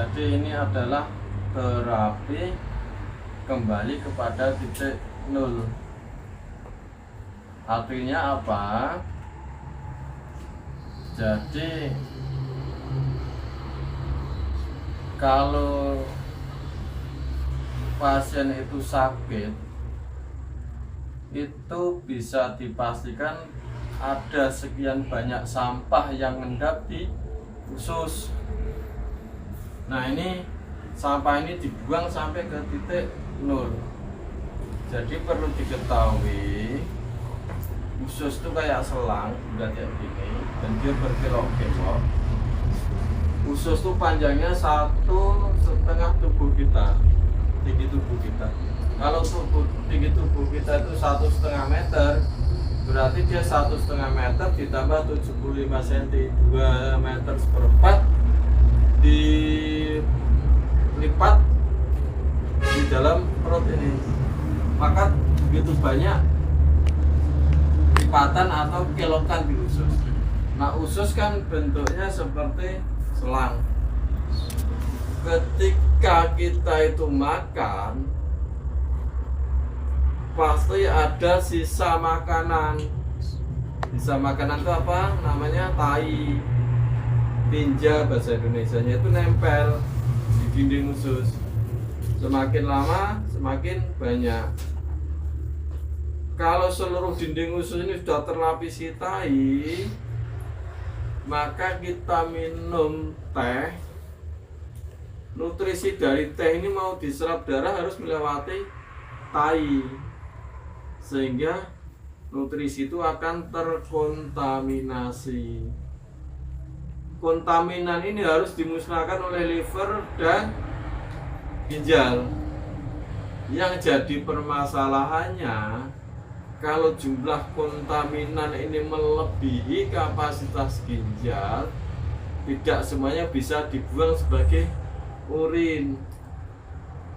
Jadi ini adalah terapi kembali kepada titik nol. Artinya apa? Jadi kalau pasien itu sakit, itu bisa dipastikan ada sekian banyak sampah yang mengendap di usus. Nah, ini sampah ini dibuang sampai ke titik nol. Jadi perlu diketahui, usus itu kayak selang, udah kayak gini, dan dia berkelok-kelok. Usus itu panjangnya 1,5 tubuh kita, tinggi tubuh kita. Kalau tinggi tubuh kita itu 1,5 meter, berarti dia 1,5 meter ditambah 75 cm, 2 meter seperempat dilipat di dalam perut ini. Maka begitu banyak lipatan atau kelokan di usus. Nah, usus kan bentuknya seperti selang. Ketika kita itu makan, pasti ada sisa makanan. Sisa makanan itu apa? Namanya tai, tinja bahasa Indonesianya, itu nempel di dinding usus. Semakin lama semakin banyak. Kalau seluruh dinding usus ini sudah terlapisi tai, maka kita minum teh. Nutrisi dari teh ini mau diserap darah harus melewati tai, sehingga nutrisi itu akan terkontaminasi. Kontaminan ini harus dimusnahkan oleh liver dan ginjal. Yang jadi permasalahannya, kalau jumlah kontaminan ini melebihi kapasitas ginjal, tidak semuanya bisa dibuang sebagai urin.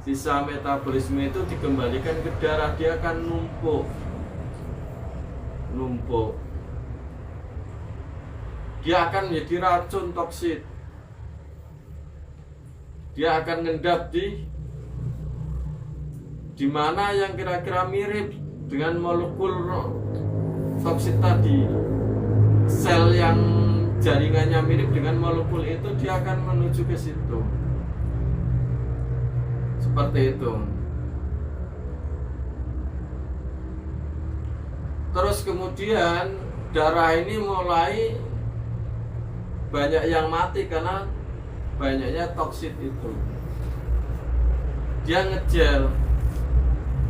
Sisa metabolisme itu dikembalikan ke darah, dia akan numpuk. Dia akan menjadi racun toksik. Dia akan ngendap di mana yang kira-kira mirip dengan molekul toksik tadi. Sel yang jaringannya mirip dengan molekul itu, dia akan menuju ke situ. Seperti itu. Terus kemudian darah ini mulai banyak yang mati karena banyaknya toksit itu. Dia ngejel,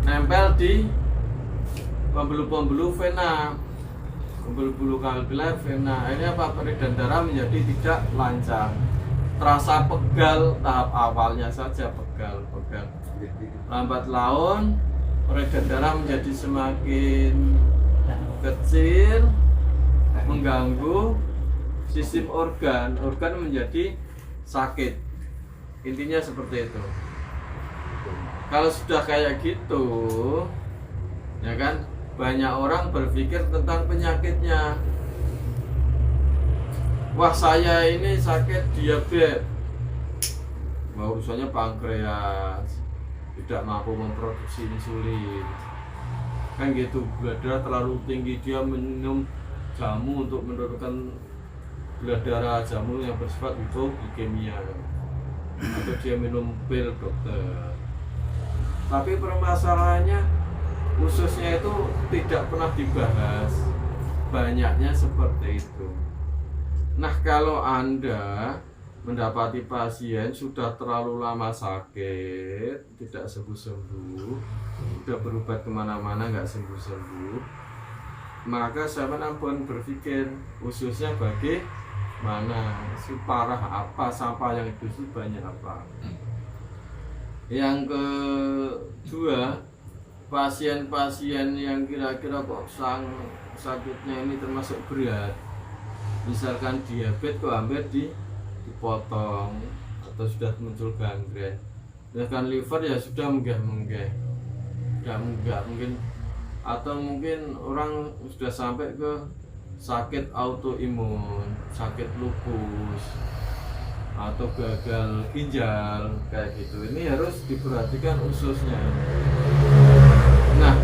nempel di pembuluh-pembuluh vena, pembuluh-pembuluh kapiler vena. Ini apa? Peredaran darah menjadi tidak lancar. Terasa pegal, tahap awalnya saja pegal. Lambat laun peredaran darah menjadi semakin kecil, mengganggu sistem organ menjadi sakit. Intinya seperti itu. Kalau sudah kayak gitu, ya kan, banyak orang berpikir tentang penyakitnya. Wah, saya ini sakit diabetes, urusannya pankreas, tidak mampu memproduksi insulin, kan gitu. Gula darah terlalu tinggi, dia minum jamu untuk menurunkan gula darah, jamu yang bersifat hipoglikemia, atau dia minum pil dokter. Tapi permasalahannya, ususnya itu tidak pernah dibahas. Banyaknya seperti itu. Nah, kalau Anda mendapati pasien sudah terlalu lama sakit, tidak sembuh-sembuh, sudah berobat kemana-mana nggak sembuh-sembuh, maka saya pun berpikir ususnya bagaimana, parah apa, sampah yang itu banyak apa. Yang kedua, pasien-pasien yang kira-kira kok sakitnya ini termasuk berat, misalkan diabetes kok hampir dipotong atau sudah muncul gangren, misalkan liver ya sudah menggah-menggah, mungkin, atau mungkin orang sudah sampai ke sakit autoimun, sakit lupus, atau gagal ginjal kayak gitu, ini harus diperhatikan ususnya. Nah,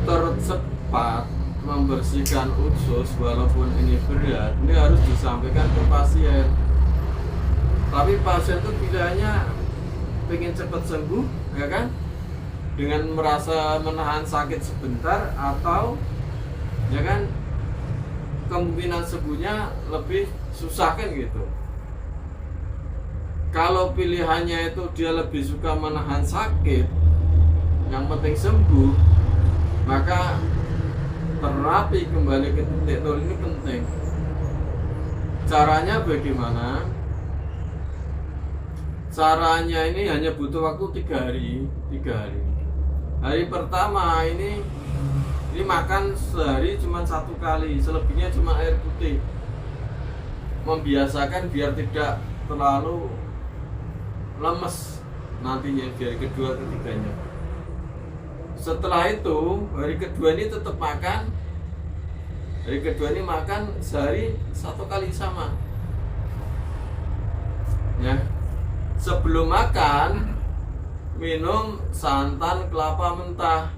tercepat membersihkan usus walaupun ini berat, ini harus disampaikan ke pasien. Tapi pasien itu pilihannya pengen cepat sembuh, ya kan, dengan merasa menahan sakit sebentar, atau ya kan kemungkinan sembuhnya lebih susah kan gitu. Kalau pilihannya itu dia lebih suka menahan sakit, yang penting sembuh, maka terapi kembali ke titik nol ini penting. Caranya bagaimana? Caranya ini hanya butuh waktu 3 hari. Hari pertama ini makan sehari cuma 1 kali, selebihnya cuma air putih. Membiasakan biar tidak terlalu lemes nantinya di hari kedua ketiganya. Setelah itu hari kedua ini tetap makan. Hari kedua ini makan sehari 1 kali sama. Ya. Sebelum makan minum santan kelapa mentah.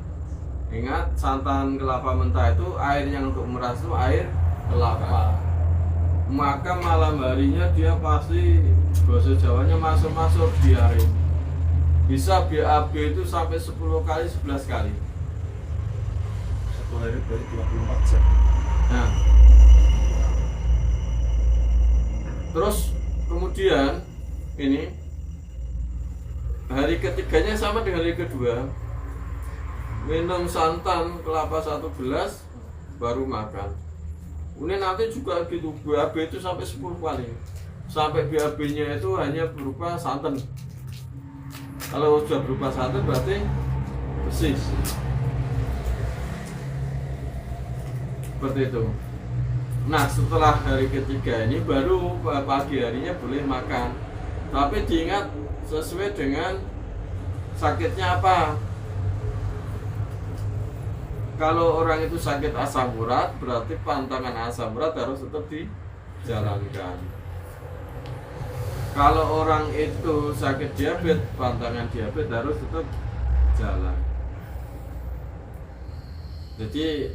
Ingat, santan kelapa mentah itu airnya untuk meras itu air kelapa. Maka malam harinya dia pasti bahasa Jawanya masuk diare. Bisa BAB itu sampai 10 kali, 11 kali. 1 hari berarti 24 jam. Nah, terus kemudian ini hari ketiganya sama dengan hari kedua, minum santan kelapa 1 gelas baru makan. Ini nanti juga gitu, BAB itu sampai 10 kali. Sampai BAB nya itu hanya berupa santan. Kalau sudah berupa santan berarti bersih. Seperti itu. Nah, setelah hari ketiga ini baru pagi harinya boleh makan. Tapi diingat sesuai dengan sakitnya apa. Kalau orang itu sakit asam urat, berarti pantangan asam urat harus tetap dijalankan. Kalau orang itu sakit diabetes, pantangan diabetes harus tetap jalan. Jadi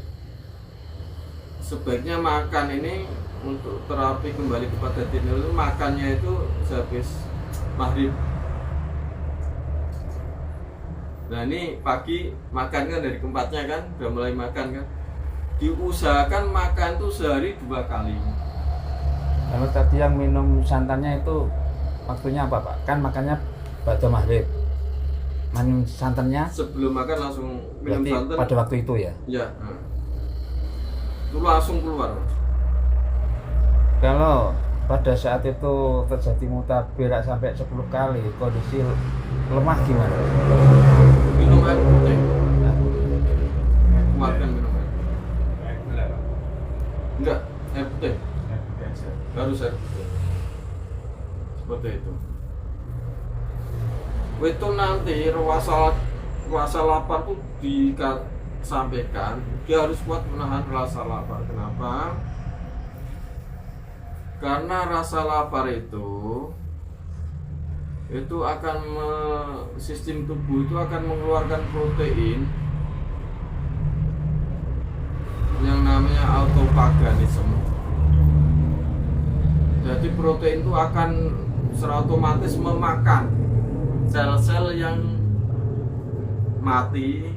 sebaiknya makan ini untuk terapi kembali kepada titik nol, makannya itu sehabis maghrib. Nah, ini pagi makan kan dari keempatnya kan, udah mulai makan kan. Diusahakan makan tuh sehari 2 kali. Kalau tadi yang minum santannya itu waktunya apa Pak? Kan makannya pada maghrib. Minum santannya Sebelum makan langsung minum berarti santan. pada waktu itu ya? Ya. Itu langsung keluar. Kalau pada saat itu terjadi mutabirak sampai 10 kali, kondisi lemah gimana? Minum air putih. Nah, Kuatkan minum air. Air gula, Pak. Enggak, air putih. Air putih aja. Harus air putih. Seperti itu. Itu nanti rasa lapar tuh disampaikan, dia harus kuat menahan rasa lapar. Kenapa? Karena rasa lapar itu akan sistem tubuh itu akan mengeluarkan protein yang namanya autophaganisme. Jadi protein itu akan secara otomatis memakan sel-sel yang mati,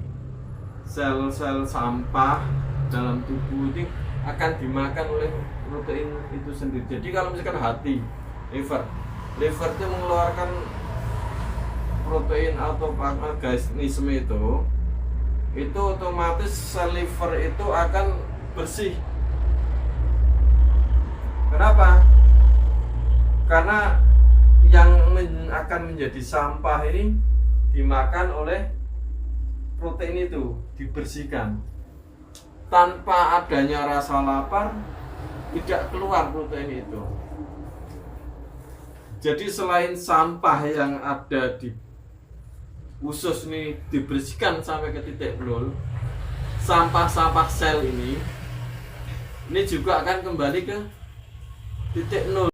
sel-sel sampah dalam tubuh ini akan dimakan oleh protein itu sendiri. Jadi kalau misalkan hati, liver itu mengeluarkan protein autophaganisme itu otomatis sel liver itu akan bersih. Kenapa? Karena yang akan menjadi sampah ini dimakan oleh protein itu, dibersihkan. Tanpa adanya rasa lapar, tidak keluar protein itu. Jadi selain sampah yang ada di usus ini dibersihkan sampai ke titik nol, sampah-sampah sel ini juga akan kembali ke titik nol.